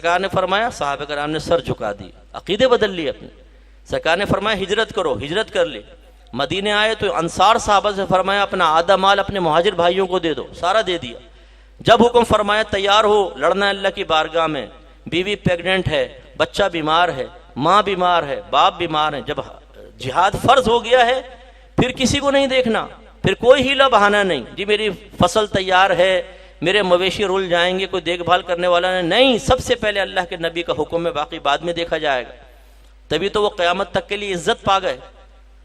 سرکار نے فرمایا، صحابہ کرام نے سر جھکا دی، عقیدے بدل لیے اپنے۔ سرکار نے فرمایا ہجرت کرو، ہجرت کر لی۔ مدینے آئے تو انصار صحابہ سے فرمایا اپنا آدھا مال اپنے مہاجر بھائیوں کو دے دو، سارا دے دیا۔ جب حکم فرمایا تیار ہو لڑنا اللہ کی بارگاہ میں، بیوی پیگننٹ ہے، بچہ بیمار ہے، ماں بیمار ہے، باپ بیمار ہے، جب جہاد فرض ہو گیا ہے پھر کسی کو نہیں دیکھنا، پھر کوئی ہیلا بہانہ نہیں، جی میری فصل تیار ہے، میرے مویشی رول جائیں گے، کوئی دیکھ بھال کرنے والا نہیں، سب سے پہلے اللہ کے نبی کا حکم ہے، باقی بعد میں دیکھا جائے گا۔ تبھی تو وہ قیامت تک کے لیے عزت پا گئے۔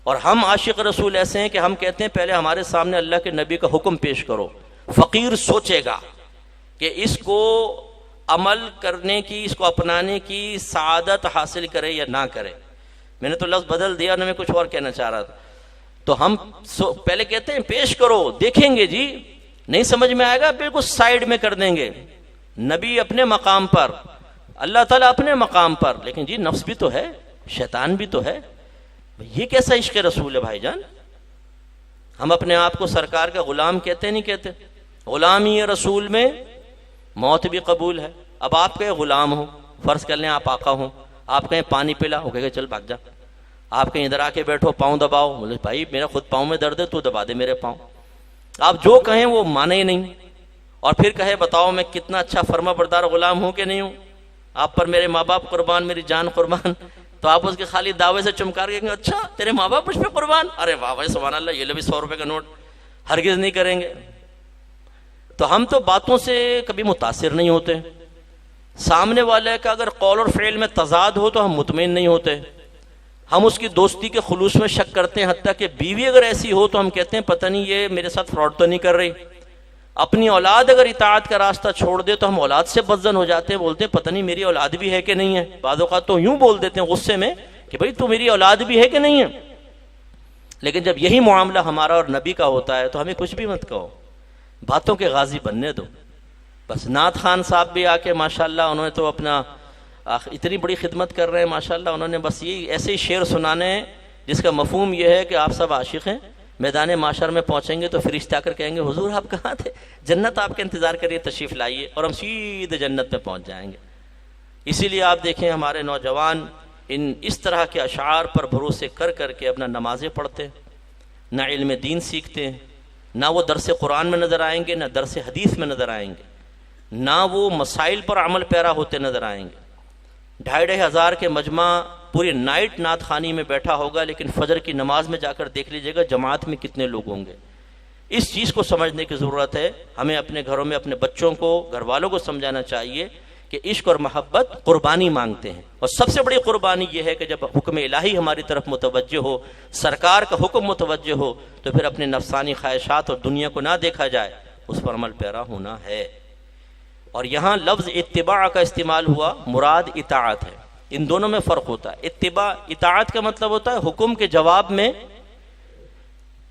اور ہم عاشق رسول ایسے ہیں کہ ہم کہتے ہیں پہلے ہمارے سامنے اللہ کے نبی کا حکم پیش کرو، فقیر سوچے گا کہ اس کو عمل کرنے کی، اس کو اپنانے کی سعادت حاصل کرے یا نہ کرے۔ میں نے تو لفظ بدل دیا، میں کچھ اور کہنا چاہ رہا تھا۔ تو ہم پہلے کہتے ہیں پیش کرو، دیکھیں گے جی، نہیں سمجھ میں آئے گا بالکل سائیڈ میں کر دیں گے۔ نبی اپنے مقام پر، اللہ تعالیٰ اپنے مقام پر، لیکن جی نفس بھی تو ہے، شیطان بھی تو ہے۔ یہ کیسا عشق رسول ہے بھائی جان؟ ہم اپنے آپ کو سرکار کا غلام کہتے نہیں کہتے؟ غلامی رسول میں موت بھی قبول ہے۔ اب آپ کہیں غلام ہو، فرض کر لیں آپ آقا ہوں، آپ کہیں پانی پلا، وہ کہے چل بھاگ جا۔ آپ کہیں ادھر آ کے بیٹھو، پاؤں دباؤ، بولے بھائی میرا خود پاؤں میں درد ہے، تو دبا دے میرے پاؤں۔ آپ جو کہیں وہ مانے ہی نہیں، اور پھر کہے بتاؤ میں کتنا اچھا فرما بردار غلام ہوں کہ نہیں ہوں، آپ پر میرے ماں باپ قربان، میری جان قربان، تو آپ اس کے خالی دعوے سے چمکار کے کہیں اچھا تیرے ماں باپ مجھ پہ قربان، ارے واہ بھائی سبحان اللہ، یہ لے بھی 100 روپے کا نوٹ، ہرگز نہیں کریں گے۔ تو ہم تو باتوں سے کبھی متاثر نہیں ہوتے، سامنے والے کا اگر قول اور فعل میں تضاد ہو تو ہم مطمئن نہیں ہوتے، ہم اس کی دوستی کے خلوص میں شک کرتے ہیں، حتیٰ کہ بیوی اگر ایسی ہو تو ہم کہتے ہیں پتہ نہیں یہ میرے ساتھ فراڈ تو نہیں کر رہی۔ اپنی اولاد اگر اطاعت کا راستہ چھوڑ دے تو ہم اولاد سے بدظن ہو جاتے ہیں، بولتے ہیں پتہ نہیں میری اولاد بھی ہے کہ نہیں ہے۔ بعض اوقات تو یوں بول دیتے ہیں غصے میں کہ بھائی تو میری اولاد بھی ہے کہ نہیں ہے۔ لیکن جب یہی معاملہ ہمارا اور نبی کا ہوتا ہے تو ہمیں کچھ بھی مت کہو، باتوں کے غازی بننے دو۔ بس نعت خان صاحب بھی آ کے ماشاءاللہ انہوں نے تو اپنا اتنی بڑی خدمت کر رہے ہیں ماشاءاللہ، انہوں نے بس یہ ایسے ہی شعر سنانے ہیں جس کا مفہوم یہ ہے کہ آپ سب عاشق ہیں، میدان معاشر میں پہنچیں گے تو فرشتے آ کر کہیں گے حضور آپ کہاں تھے، جنت آپ کا انتظار کریے، تشریف لائیے، اور ہم سیدھے جنت میں پہنچ جائیں گے۔ اسی لیے آپ دیکھیں ہمارے نوجوان اس طرح کے اشعار پر بھروسے کر کر کے اپنا نمازیں پڑھتے ہیں، نہ علم دین سیکھتے ہیں، نہ وہ درس قرآن میں نظر آئیں گے، نہ درس حدیث میں نظر آئیں گے، نہ وہ مسائل پر عمل پیرا ہوتے نظر آئیں گے۔ 2,500 کے مجمع پوری نائٹ نعت خوانی میں بیٹھا ہوگا، لیکن فجر کی نماز میں جا کر دیکھ لیجئے گا جماعت میں کتنے لوگ ہوں گے۔ اس چیز کو سمجھنے کی ضرورت ہے، ہمیں اپنے گھروں میں اپنے بچوں کو، گھر والوں کو سمجھانا چاہیے کہ عشق اور محبت قربانی مانگتے ہیں، اور سب سے بڑی قربانی یہ ہے کہ جب حکم الہی ہماری طرف متوجہ ہو، سرکار کا حکم متوجہ ہو، تو پھر اپنے نفسانی خواہشات اور دنیا کو نہ دیکھا جائے، اس پر عمل پیرا ہونا ہے۔ اور یہاں لفظ اتباع کا استعمال ہوا، مراد اطاعت ہے، ان دونوں میں فرق ہوتا ہے۔ اطاعت کا مطلب ہوتا ہے حکم کے جواب میں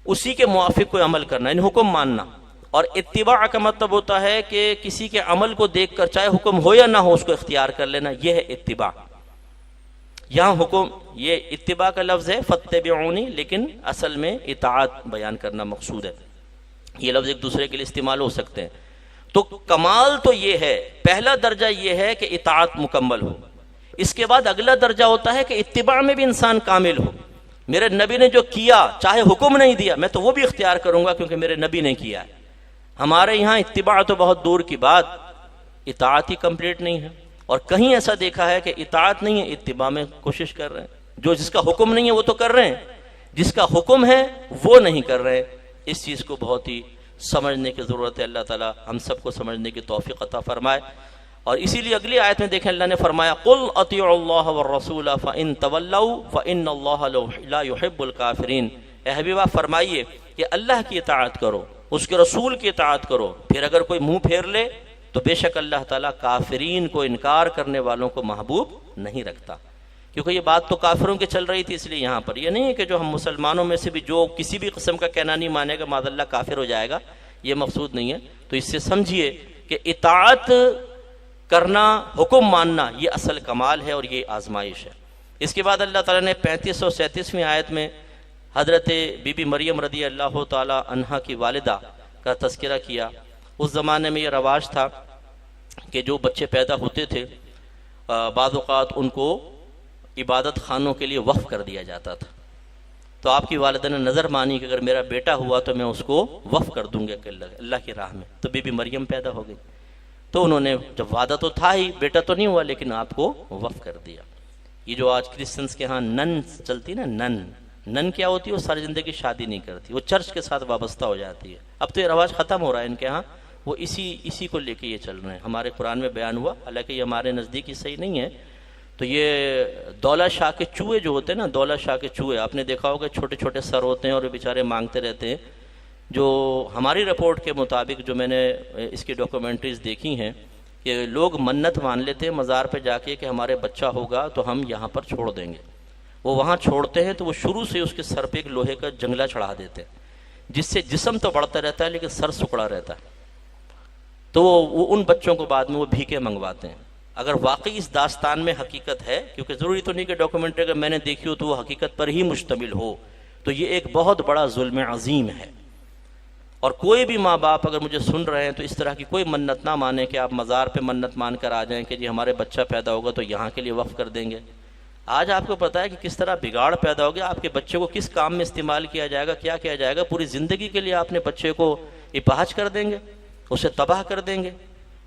اسی کے موافق کوئی عمل کرنا، یعنی حکم ماننا، اور اتباع کا مطلب ہوتا ہے کہ کسی کے عمل کو دیکھ کر چاہے حکم ہو یا نہ ہو اس کو اختیار کر لینا، یہ ہے اتباع۔ یہاں حکم، یہ اتباع کا لفظ ہے فاتبعونی، لیکن اصل میں اطاعت بیان کرنا مقصود ہے۔ یہ لفظ ایک دوسرے کے لیے استعمال ہو سکتے ہیں۔ تو کمال تو یہ ہے، پہلا درجہ یہ ہے کہ اطاعت مکمل ہو، اس کے بعد اگلا درجہ ہوتا ہے کہ اتباع میں بھی انسان کامل ہو۔ میرے نبی نے جو کیا، چاہے حکم نہیں دیا، میں تو وہ بھی اختیار کروں گا کیونکہ میرے نبی نے کیا ہے۔ ہمارے یہاں اتباع تو بہت دور کی بات، اطاعت ہی کمپلیٹ نہیں ہے، اور کہیں ایسا دیکھا ہے کہ اطاعت نہیں ہے، اتباع میں کوشش کر رہے ہیں۔ جس کا حکم نہیں ہے وہ تو کر رہے ہیں، جس کا حکم ہے وہ نہیں کر رہے ہیں۔ اس چیز کو بہت ہی سمجھنے کی ضرورت ہے۔ اللہ تعالی ہم سب کو سمجھنے کی توفیق عطا فرمائے۔ اور اسی لیے اگلی آیت میں دیکھیں اللہ نے فرمایا قُلْ أَطِيعُوا اللَّهَ وَالرَّسُولَ فَإِن تَوَلَّوْا فَإِنَّ اللَّهَ لَا يُحِبُّ الْكَافِرِينَ۔ اے حبیبہ فرمائیے کہ اللہ کی اطاعت کرو، اس کے رسول کی اطاعت کرو، پھر اگر کوئی منہ پھیر لے تو بے شک اللہ تعالیٰ کافرین کو، انکار کرنے والوں کو محبوب نہیں رکھتا۔ کیونکہ یہ بات تو کافروں کی چل رہی تھی، اس لیے یہاں پر یہ نہیں ہے کہ جو ہم مسلمانوں میں سے بھی جو کسی بھی قسم کا کہنا نہیں مانے گا معاذ اللہ کافر ہو جائے گا، یہ مقصود نہیں ہے۔ تو اس سے سمجھیے کہ اطاعت کرنا، حکم ماننا، یہ اصل کمال ہے اور یہ آزمائش ہے۔ اس کے بعد اللہ تعالیٰ نے 35 اور 37ویں آیت میں حضرت بی بی مریم رضی اللہ تعالیٰ عنہا کی والدہ کا تذکرہ کیا۔ اس زمانے میں یہ رواج تھا کہ جو بچے پیدا ہوتے تھے بعض اوقات ان کو عبادت خانوں کے لیے وقف کر دیا جاتا تھا. تو آپ کی والدہ نے نظر مانی کہ اگر میرا بیٹا ہوا تو میں اس کو وقف کر دوں گا اللہ کی راہ میں. تو بی بی مریم پیدا ہو گئی. تو انہوں نے جب وعدہ تو تھا ہی، بیٹا تو نہیں ہوا، لیکن آپ کو وقف کر دیا. یہ جو آج کرسچنس کے ہاں نن چلتی نا، نن کیا ہوتی ہے؟ وہ ساری زندگی شادی نہیں کرتی، وہ چرچ کے ساتھ وابستہ ہو جاتی ہے. اب تو یہ رواج ختم ہو رہا ہے ان کے ہاں، وہ اسی کو لے کے یہ چل رہے ہیں. ہمارے قرآن میں بیان ہوا، حالانکہ یہ ہمارے نزدیک ہی صحیح نہیں ہے. تو یہ دولہ شاہ کے چوہے جو ہوتے ہیں نا، دولہ شاہ کے چوہے، آپ نے دیکھا ہوگا چھوٹے چھوٹے سر ہوتے ہیں اور وہ بیچارے مانگتے رہتے ہیں. جو ہماری رپورٹ کے مطابق جو میں نے اس کی ڈاکومنٹریز دیکھی ہیں کہ لوگ منت مان لیتے ہیں مزار پہ جا کے کہ ہمارے بچہ ہوگا تو ہم یہاں پر چھوڑ دیں گے. وہ وہاں چھوڑتے ہیں تو وہ شروع سے اس کے سر پہ ایک لوہے کا جنگلہ چڑھا دیتے ہیں، جس سے جسم تو بڑھتا رہتا ہے لیکن سر سکڑا رہتا ہے. تو وہ ان بچوں کو بعد میں وہ بھیکے منگواتے ہیں. اگر واقعی اس داستان میں حقیقت ہے، کیونکہ ضروری تو نہیں کہ ڈاکومنٹری اگر میں نے دیکھی ہو تو وہ حقیقت پر ہی مشتمل ہو، تو یہ ایک بہت بڑا ظلم عظیم ہے. اور کوئی بھی ماں باپ اگر مجھے سن رہے ہیں تو اس طرح کی کوئی منت نہ مانے کہ آپ مزار پہ منت مان کر آ جائیں کہ جی ہمارے بچہ پیدا ہوگا تو یہاں کے لیے وقف کر دیں گے. آج آپ کو پتہ ہے کہ کس طرح بگاڑ پیدا ہو گیا. آپ کے بچے کو کس کام میں استعمال کیا جائے گا، کیا کیا جائے گا. پوری زندگی کے لیے آپ نے بچے کو اپاہج کر دیں گے، اسے تباہ کر دیں گے.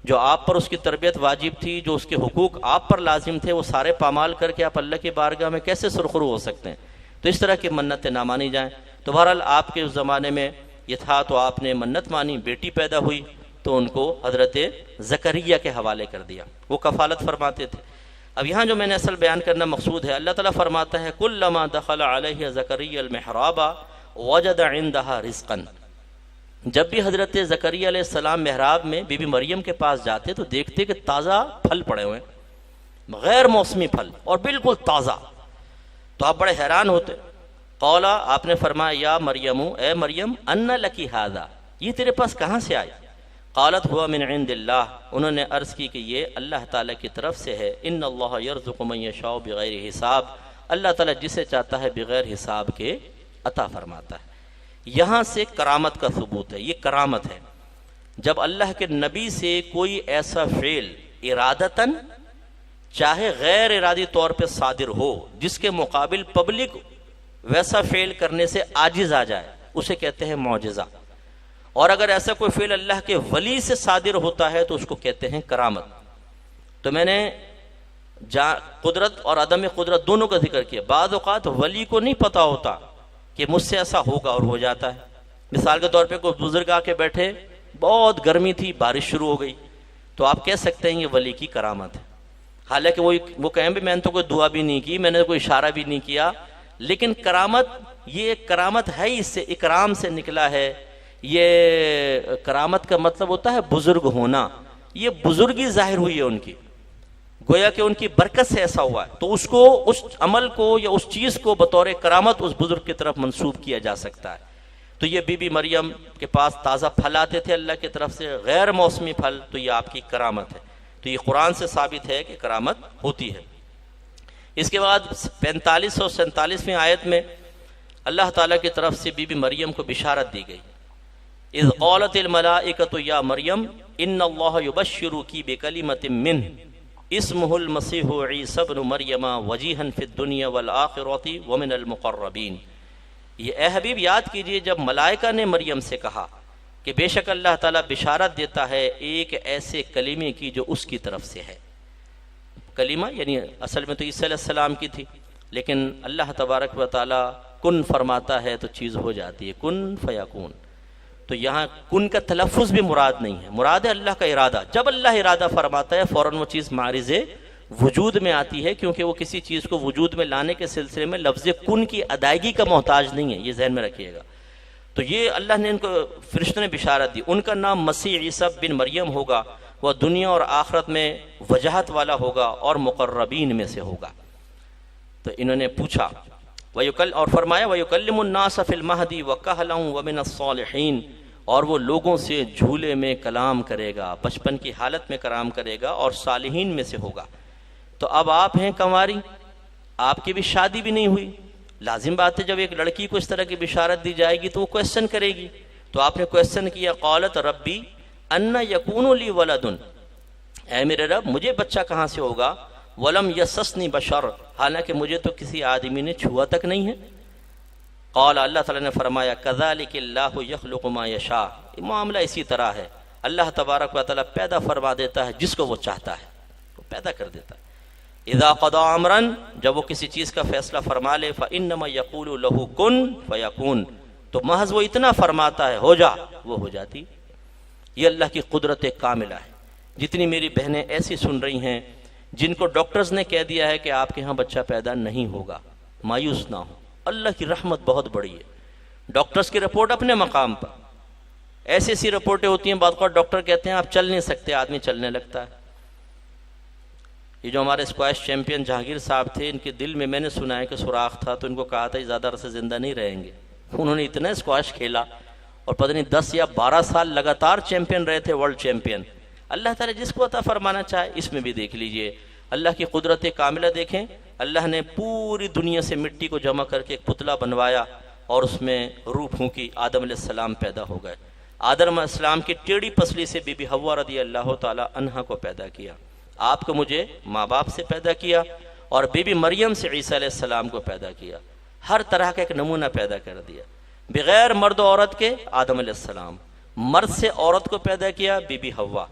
جو آپ پر اس کی تربیت واجب تھی، جو اس کے حقوق آپ پر لازم تھے، وہ سارے پامال کر کے آپ اللہ کی بارگاہ میں کیسے سرخرو ہو سکتے ہیں. تو اس طرح کی منتیں نہ مانی جائیں. تو بہرحال آپ کے اس زمانے میں یہ تھا تو آپ نے منت مانی، بیٹی پیدا ہوئی تو ان کو حضرت زکریا کے حوالے کر دیا، وہ کفالت فرماتے تھے. اب یہاں جو میں نے اصل بیان کرنا مقصود ہے، اللہ تعالیٰ فرماتا ہے کلما دخل علیہ زکریا المحراب وجد عندها رزقا. جب بھی حضرت زکریا علیہ السلام محراب میں بی بی مریم کے پاس جاتے تو دیکھتے کہ تازہ پھل پڑے ہوئے ہیں، غیر موسمی پھل اور بالکل تازہ. تو آپ بڑے حیران ہوتے. قولا، آپ نے فرمایا یا مریم، اے مریم، ان لکی ھذا، یہ تیرے پاس کہاں سے آئی؟ قالت ہوا من عند اللہ، انہوں نے عرض کی کہ یہ اللہ تعالیٰ کی طرف سے ہے. ان اللہ یرزق من یشاء بغیر حساب، اللہ تعالیٰ جسے چاہتا ہے بغیر حساب کے عطا فرماتا ہے. یہاں سے کرامت کا ثبوت ہے. یہ کرامت ہے جب اللہ کے نبی سے کوئی ایسا فعل ارادتاً چاہے غیر ارادی طور پہ صادر ہو جس کے مقابل پبلک ویسا فعل کرنے سے عاجز آ جائے، اسے کہتے ہیں معجزہ. اور اگر ایسا کوئی فعل اللہ کے ولی سے صادر ہوتا ہے تو اس کو کہتے ہیں کرامت. تو میں نے قدرت اور عدم قدرت دونوں کا ذکر کیا. بعض اوقات ولی کو نہیں پتا ہوتا کہ مجھ سے ایسا ہوگا اور ہو جاتا ہے. مثال کے طور پہ کوئی بزرگ آ کے بیٹھے، بہت گرمی تھی، بارش شروع ہو گئی، تو آپ کہہ سکتے ہیں یہ ولی کی کرامت ہے. حالانکہ وہ کہیں بھی میں نے تو کوئی دعا بھی نہیں کی، میں نے کوئی اشارہ بھی نہیں کیا، لیکن کرامت، یہ کرامت ہے، اس سے اکرام سے نکلا ہے. یہ کرامت کا مطلب ہوتا ہے بزرگ ہونا. یہ بزرگی ظاہر ہوئی ہے ان کی، گویا کہ ان کی برکت سے ایسا ہوا ہے، تو اس کو، اس عمل کو یا اس چیز کو بطور کرامت اس بزرگ کی طرف منسوب کیا جا سکتا ہے. تو یہ بی بی مریم کے پاس تازہ پھل آتے تھے اللہ کی طرف سے، غیر موسمی پھل، تو یہ آپ کی کرامت ہے. تو یہ قرآن سے ثابت ہے کہ کرامت ہوتی ہے. اس کے بعد 45 اور 47ویں آیت میں اللہ تعالیٰ کی طرف سے بی بی مریم کو بشارت دی گئی. اذ قالت الملائکۃ یا مریم ان اللہ یبشرکی بکلمۃ منہ اسمہ المسیح عیسی ابن مریم وجیہا فی الدنیا والآخرۃ ومن المقربین. یہ اے حبیب یاد کیجئے جب ملائکہ نے مریم سے کہا کہ بے شک اللہ تعالیٰ بشارت دیتا ہے ایک ایسے کلمے کی جو اس کی طرف سے ہے. کلمہ یعنی اصل میں تو عیسیٰ علیہ السلام کی تھی، لیکن اللہ تبارک و تعالیٰ کن فرماتا ہے تو چیز ہو جاتی ہے، کن فیکون. تو یہاں کن کا تلفظ بھی مراد نہیں ہے، مراد ہے اللہ کا ارادہ. جب اللہ ارادہ فرماتا ہے فوراً وہ چیز معرض وجود میں آتی ہے، کیونکہ وہ کسی چیز کو وجود میں لانے کے سلسلے میں لفظ کن کی ادائیگی کا محتاج نہیں ہے، یہ ذہن میں رکھیے گا. تو یہ اللہ نے ان کو، فرشتوں نے بشارت دی. ان کا نام مسیح عیسی بن مریم ہوگا، وہ دنیا اور آخرت میں وجاہت والا ہوگا اور مقربین میں سے ہوگا. تو انہوں نے پوچھا اور فرمایا وَيُكَلِّمُ النَّاسَ فِي الْمَهْدِ وَكَهْلًا وَمِنَ الصَّالِحِينَ، اور وہ لوگوں سے جھولے میں کلام کرے گا، بچپن کی حالت میں کلام کرے گا اور صالحین میں سے ہوگا. تو اب آپ ہیں کنواری، آپ کی بھی شادی بھی نہیں ہوئی. لازم بات ہے جب ایک لڑکی کو اس طرح کی بشارت دی جائے گی تو وہ کویسچن کرے گی. تو آپ نے کویسچن کیا، قالت ربی ان یکون لی ولد، اے میرے رب مجھے بچہ کہاں سے ہوگا؟ ولم یسسنی بشر، حالانکہ مجھے تو کسی آدمی نے چھوا تک نہیں ہے۔ قال، اللہ تعالیٰ نے فرمایا کذالک اللہ یخلق ما یشاء، یہ معاملہ اسی طرح ہے، اللہ تبارک و تعالیٰ پیدا فرما دیتا ہے جس کو وہ چاہتا ہے، وہ پیدا کر دیتا ہے۔ اذا قضى امرا، جب وہ کسی چیز کا فیصلہ فرما لے، فانما یقول له کن فیکون، تو محض وہ اتنا فرماتا ہے ہو جا، وہ ہو جاتی۔ یہ اللہ کی قدرت کاملہ ہے۔ جتنی میری بہنیں ایسی سن رہی ہیں جن کو ڈاکٹرز نے کہہ دیا ہے کہ آپ کے ہاں بچہ پیدا نہیں ہوگا، مایوس نہ ہو، اللہ کی رحمت بہت بڑی ہے۔ ڈاکٹرز کی رپورٹ اپنے مقام پر، ایسی ایسی رپورٹیں ہوتی ہیں، بعض اوقات ڈاکٹر کہتے ہیں آپ چل نہیں سکتے، آدمی چلنے لگتا ہے۔ یہ جو ہمارے اسکواش چیمپئن جہانگیر صاحب تھے، ان کے دل میں نے سنا ہے کہ سوراخ تھا، تو ان کو کہا تھا یہ زیادہ عرصے زندہ نہیں رہیں گے۔ انہوں نے اتنا اسکواش کھیلا اور پتہ نہیں 10 یا 12 سال لگاتار چیمپئن رہے تھے، ورلڈ چیمپئن۔ اللہ تعالیٰ جس کو عطا فرمانا چاہے، اس میں بھی دیکھ لیجئے اللہ کی قدرت کاملہ دیکھیں۔ اللہ نے پوری دنیا سے مٹی کو جمع کر کے ایک پتلا بنوایا اور اس میں روح پھونکی، آدم علیہ السلام پیدا ہو گئے۔ آدم علیہ السلام کی ٹیڑھی پسلی سے بی بی حوا رضی اللہ تعالی عنہا کو پیدا کیا۔ آپ کو مجھے ماں باپ سے پیدا کیا اور بی بی مریم سے عیسیٰ علیہ السلام کو پیدا کیا۔ ہر طرح کا ایک نمونہ پیدا کر دیا۔ بغیر مرد و عورت کے آدم علیہ السلام، مرد سے عورت کو پیدا کیا بی بی حوا،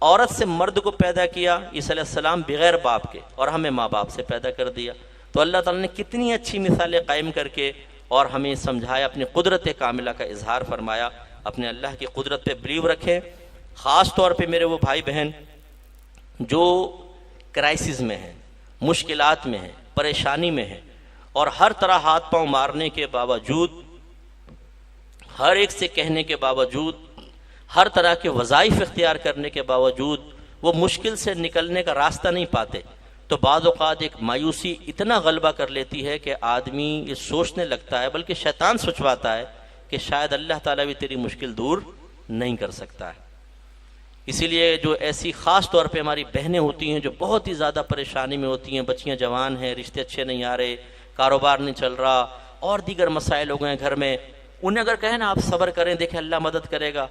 عورت سے مرد کو پیدا کیا عیسیٰ علیہ السلام بغیر باپ کے، اور ہمیں ماں باپ سے پیدا کر دیا۔ تو اللہ تعالیٰ نے کتنی اچھی مثالیں قائم کر کے اور ہمیں سمجھایا، اپنی قدرت کاملہ کا اظہار فرمایا۔ اپنے اللہ کی قدرت پہ بلیو رکھیں۔ خاص طور پہ میرے وہ بھائی بہن جو کرائسس میں ہیں، مشکلات میں ہیں، پریشانی میں ہیں، اور ہر طرح ہاتھ پاؤں مارنے کے باوجود، ہر ایک سے کہنے کے باوجود، ہر طرح کے وظائف اختیار کرنے کے باوجود وہ مشکل سے نکلنے کا راستہ نہیں پاتے، تو بعض اوقات ایک مایوسی اتنا غلبہ کر لیتی ہے کہ آدمی یہ سوچنے لگتا ہے، بلکہ شیطان سوچواتا ہے کہ شاید اللہ تعالیٰ بھی تیری مشکل دور نہیں کر سکتا ہے۔ اسی لیے جو ایسی خاص طور پہ ہماری بہنیں ہوتی ہیں جو بہت ہی زیادہ پریشانی میں ہوتی ہیں، بچیاں جوان ہیں، رشتے اچھے نہیں آ رہے، کاروبار نہیں چل رہا، اور دیگر مسائل ہو گئے ہیں گھر میں، انہیں اگر کہیں نا آپ صبر کریں، دیکھیں اللہ مدد کرے گا،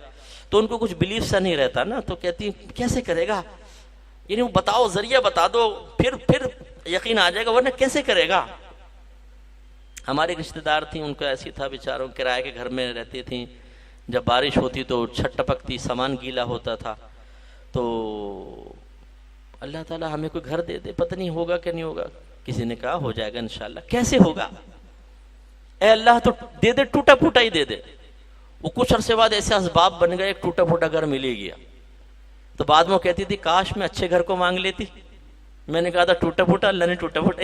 تو ان کو کچھ بلیف سا نہیں رہتا نا، تو کہتی ہیں کیسے کرے گا، یعنی وہ بتاؤ، ذریعہ بتا دو، پھر یقین آ جائے گا، ورنہ کیسے کرے گا۔ ہمارے رشتہ دار تھیں، ان کا ایسی تھا بیچاروں، کرائے کے گھر میں رہتی تھیں، جب بارش ہوتی تو چھت ٹپکتی، سامان گیلا ہوتا تھا، تو اللہ تعالیٰ ہمیں کوئی گھر دے دے، پتہ نہیں ہوگا کہ نہیں ہوگا۔ کسی نے کہا ہو جائے گا انشاءاللہ۔ کیسے ہوگا؟ اے اللہ تو دے دے، ٹوٹا پھوٹا ہی دے دے۔ وہ کچھ عرصے بعد ایسے اسباب بن گئے، ایک ٹوٹا پھوٹا گھر مل ہی گیا۔ تو بعد میں وہ کہتی تھی کاش میں اچھے گھر کو مانگ لیتی۔ میں نے کہا تھا ٹوٹا پھوٹا، اللہ نے ٹوٹا پھوٹا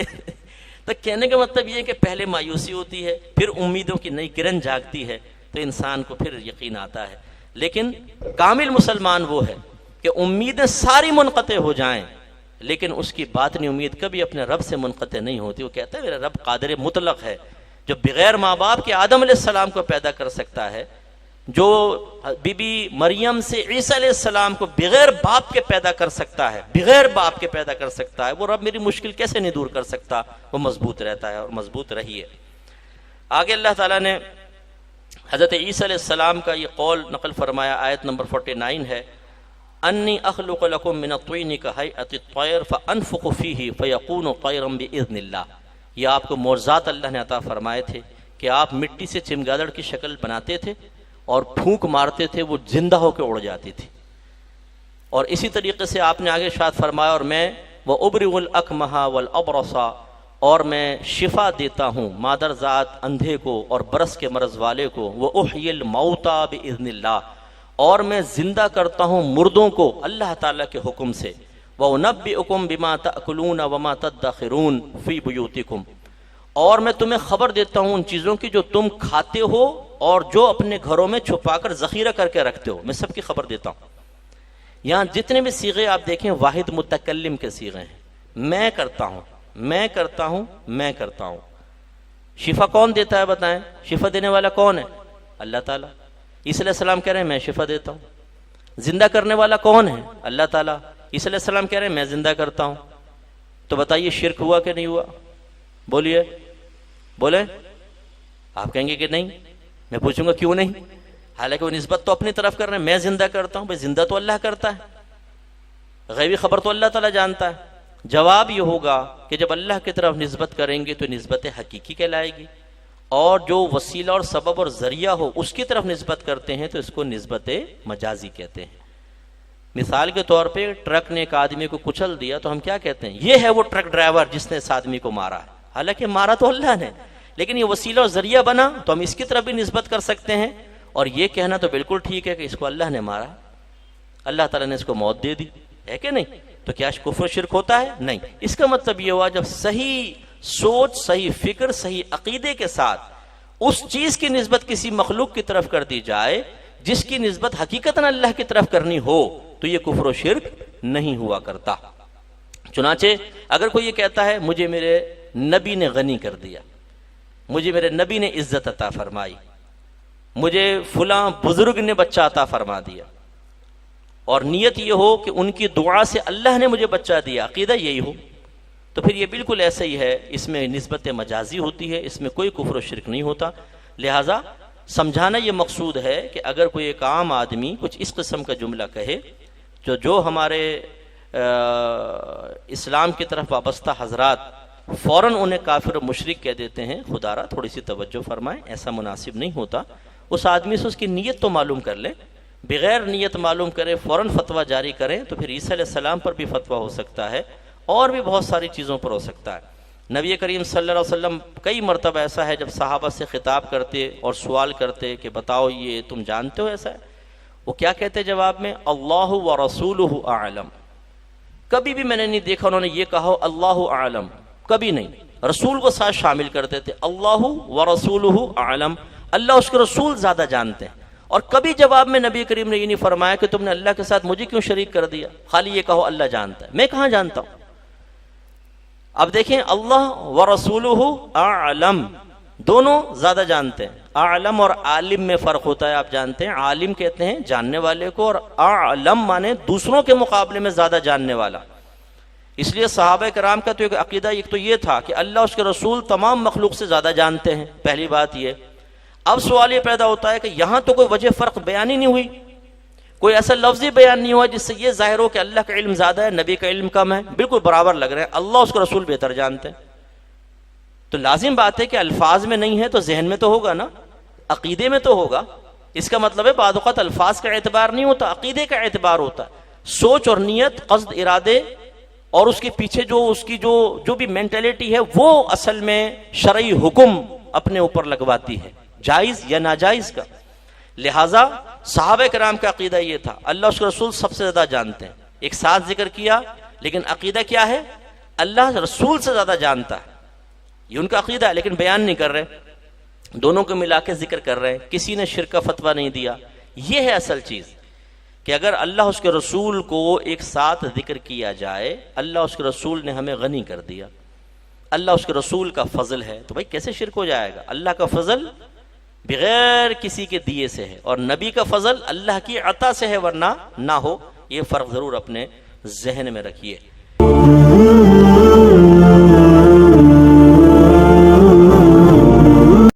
تو کہنے کا مطلب یہ ہے کہ پہلے مایوسی ہوتی ہے، پھر امیدوں کی نئی کرن جاگتی ہے، تو انسان کو پھر یقین آتا ہے۔ لیکن کامل مسلمان وہ ہے کہ امیدیں ساری منقطع ہو جائیں، لیکن اس کی باطنی امید کبھی اپنے رب سے منقطع نہیں ہوتی۔ وہ کہتا ہے میرا رب قادر مطلق ہے، جو بغیر ماں باپ کے آدم علیہ السلام کو پیدا کر سکتا ہے، جو بی بی مریم سے عیسیٰ علیہ السلام کو بغیر باپ کے پیدا کر سکتا ہے، بغیر باپ کے پیدا کر سکتا ہے، وہ رب میری مشکل کیسے نہیں دور کر سکتا؟ وہ مضبوط رہتا ہے اور مضبوط رہی ہے۔ آگے اللہ تعالیٰ نے حضرت عیسیٰ علیہ السلام کا یہ قول نقل فرمایا، آیت نمبر 49 ہے، انی اخلق لکم من الطین کہیئۃ الطیر فانفخ فیہ فیکون طیرا باذن اللہ۔ یہ آپ کو معجزات اللہ نے عطا فرمائے تھے کہ آپ مٹی سے چمگادڑ کی شکل بناتے تھے اور پھونک مارتے تھے، وہ زندہ ہو کے اڑ جاتی تھی۔ اور اسی طریقے سے آپ نے آگے ارشاد فرمایا، اور میں وَأُبْرِئُ الْأَكْمَحَ وَالْأَبْرَصَ، اور میں شفا دیتا ہوں مادر ذات اندھے کو اور برس کے مرض والے کو، وَأُحْيِي الْمَوْتَى بِإِذْنِ اللَّهِ، اور میں زندہ کرتا ہوں مردوں کو اللہ تعالیٰ کے حکم سے، وَأُنَبِّئُكُم بِمَا تَأْكُلُونَ وَمَا تَدَّخِرُونَ فِي بُيُوتِكُمْ، اور میں تمہیں خبر دیتا ہوں ان چیزوں کی جو تم کھاتے ہو اور جو اپنے گھروں میں چھپا کر ذخیرہ کر کے رکھتے ہو، میں سب کی خبر دیتا ہوں۔ یہاں جتنے بھی صیغے آپ دیکھیں واحد متکلم کے صیغے ہیں، میں کرتا ہوں، میں کرتا ہوں، میں کرتا ہوں۔ شفا کون دیتا ہے بتائیں؟ شفا دینے والا کون ہے؟ اللہ تعالیٰ۔ عیسیٰ علیہ السلام کہہ رہے ہیں میں شفا دیتا ہوں۔ زندہ کرنے والا کون ہے؟ اللہ تعالیٰ۔ عیسیٰ علیہ السلام کہہ رہے ہیں میں زندہ کرتا ہوں۔ تو بتائیے شرک ہوا کہ نہیں ہوا؟ بولیے بولیں۔ آپ کہیں گے کہ نہیں، میں پوچھوں گا کیوں نہیں؟ حالانکہ وہ نسبت تو اپنی طرف کر رہے ہیں، میں زندہ کرتا ہوں۔ بھائی زندہ تو اللہ کرتا ہے، غیبی خبر تو اللہ تعالیٰ جانتا ہے، جواب یہ ہوگا کہ جب اللہ کی طرف نسبت کریں گے تو نسبت حقیقی کہلائے گی، اور جو وسیلہ اور سبب اور ذریعہ ہو اس کی طرف نسبت کرتے ہیں تو اس کو نسبت مجازی کہتے ہیں۔ مثال کے طور پہ ٹرک نے ایک آدمی کو کچل دیا تو ہم کیا کہتے ہیں؟ یہ ہے وہ ٹرک ڈرائیور جس نے اس آدمی کو مارا ہے، حالانکہ مارا تو اللہ نے، لیکن یہ وسیلہ اور ذریعہ بنا تو ہم اس کی طرف بھی نسبت کر سکتے ہیں، اور یہ کہنا تو بالکل ٹھیک ہے کہ اس کو اللہ نے مارا، اللہ تعالیٰ نے اس کو موت دے دی، ہے کہ نہیں؟ تو کیا کفر و شرک ہوتا ہے؟ نہیں۔ اس کا مطلب یہ ہوا جب صحیح سوچ، صحیح فکر، صحیح عقیدے کے ساتھ اس چیز کی نسبت کسی مخلوق کی طرف کر دی جائے جس کی نسبت حقیقتاً اللہ کی طرف کرنی ہو تو یہ کفر و شرک نہیں ہوا کرتا۔ چنانچہ اگر کوئی یہ کہتا ہے مجھے میرے نبی نے غنی کر دیا، مجھے میرے نبی نے عزت عطا فرمائی، مجھے فلاں بزرگ نے بچہ عطا فرما دیا، اور نیت یہ ہو کہ ان کی دعا سے اللہ نے مجھے بچہ دیا، عقیدہ یہی ہو، تو پھر یہ بالکل ایسا ہی ہے، اس میں نسبت مجازی ہوتی ہے، اس میں کوئی کفر و شرک نہیں ہوتا۔ لہٰذا سمجھانا یہ مقصود ہے کہ اگر کوئی ایک عام آدمی کچھ اس قسم کا جملہ کہے جو ہمارے اسلام کی طرف وابستہ حضرات فوراً انہیں کافر و مشرک کہہ دیتے ہیں، خدا را تھوڑی سی توجہ فرمائیں، ایسا مناسب نہیں ہوتا۔ اس آدمی سے اس کی نیت تو معلوم کر لیں، بغیر نیت معلوم کرے فوراً فتویٰ جاری کریں تو پھر عیسیٰ علیہ السلام پر بھی فتویٰ ہو سکتا ہے، اور بھی بہت ساری چیزوں پر ہو سکتا ہے۔ نبی کریم صلی اللہ علیہ وسلم کئی مرتبہ ایسا ہے جب صحابہ سے خطاب کرتے اور سوال کرتے کہ بتاؤ یہ تم جانتے ہو ایسا ہے، وہ کیا کہتے جواب میں؟ اللہ و رسولہ اعلم۔ کبھی بھی میں نے نہیں دیکھا انہوں نے یہ کہا اللہ اعلم، کبھی نہیں، رسول کو ساتھ شامل کرتے تھے، اللہ و رسولہ اعلم، اللہ اس کے رسول زیادہ جانتے ہیں۔ اور کبھی جواب میں نبی کریم نے یہ نہیں فرمایا کہ تم نے اللہ کے ساتھ مجھے کیوں شریک کر دیا، خالی یہ کہو اللہ جانتا ہے، میں کہاں جانتا ہوں۔ اب دیکھیں اللہ و رسولہ اعلم، دونوں زیادہ جانتے ہیں۔ اعلم اور عالم میں فرق ہوتا ہے، آپ جانتے ہیں، عالم کہتے ہیں جاننے والے کو، اور اعلم مانے دوسروں کے مقابلے میں زیادہ جاننے والا۔ اس لیے صحابہ کرام کا تو ایک عقیدہ ایک تو یہ تھا کہ اللہ اس کے رسول تمام مخلوق سے زیادہ جانتے ہیں، پہلی بات یہ۔ اب سوال یہ پیدا ہوتا ہے کہ یہاں تو کوئی وجہ فرق بیان ہی نہیں ہوئی، کوئی ایسا لفظی بیان نہیں ہوا جس سے یہ ظاہر ہو کہ اللہ کا علم زیادہ ہے، نبی کا علم کم ہے، بالکل برابر لگ رہے ہیں، اللہ اس کا رسول بہتر جانتے ہیں۔ تو لازم بات ہے کہ الفاظ میں نہیں ہے تو ذہن میں تو ہوگا نا، عقیدے میں تو ہوگا۔ اس کا مطلب ہے بعض اوقات الفاظ کا اعتبار نہیں ہوتا، عقیدے کا اعتبار ہوتا ہے، سوچ اور نیت، قصد، ارادے، اور اس کے پیچھے اس کی جو بھی مینٹلٹی ہے وہ اصل میں شرعی حکم اپنے اوپر لگواتی ہے، جائز یا ناجائز کا۔ لہٰذا صحابہ کرام کا عقیدہ یہ تھا اللہ اس کے رسول سب سے زیادہ جانتے ہیں، ایک ساتھ ذکر کیا، لیکن عقیدہ کیا ہے؟ اللہ رسول سے زیادہ جانتا ہے، یہ ان کا عقیدہ ہے، لیکن بیان نہیں کر رہے، دونوں کو ملا کے ذکر کر رہے ہیں، کسی نے شرک کا فتویٰ نہیں دیا۔ یہ ہے اصل چیز کہ اگر اللہ اس کے رسول کو ایک ساتھ ذکر کیا جائے، اللہ اس کے رسول نے ہمیں غنی کر دیا، اللہ اس کے رسول کا فضل ہے، تو بھائی کیسے شرک ہو جائے گا؟ اللہ کا فضل بغیر کسی کے دیے سے ہے، اور نبی کا فضل اللہ کی عطا سے ہے، ورنہ نہ ہو۔ یہ فرق ضرور اپنے ذہن میں رکھیے۔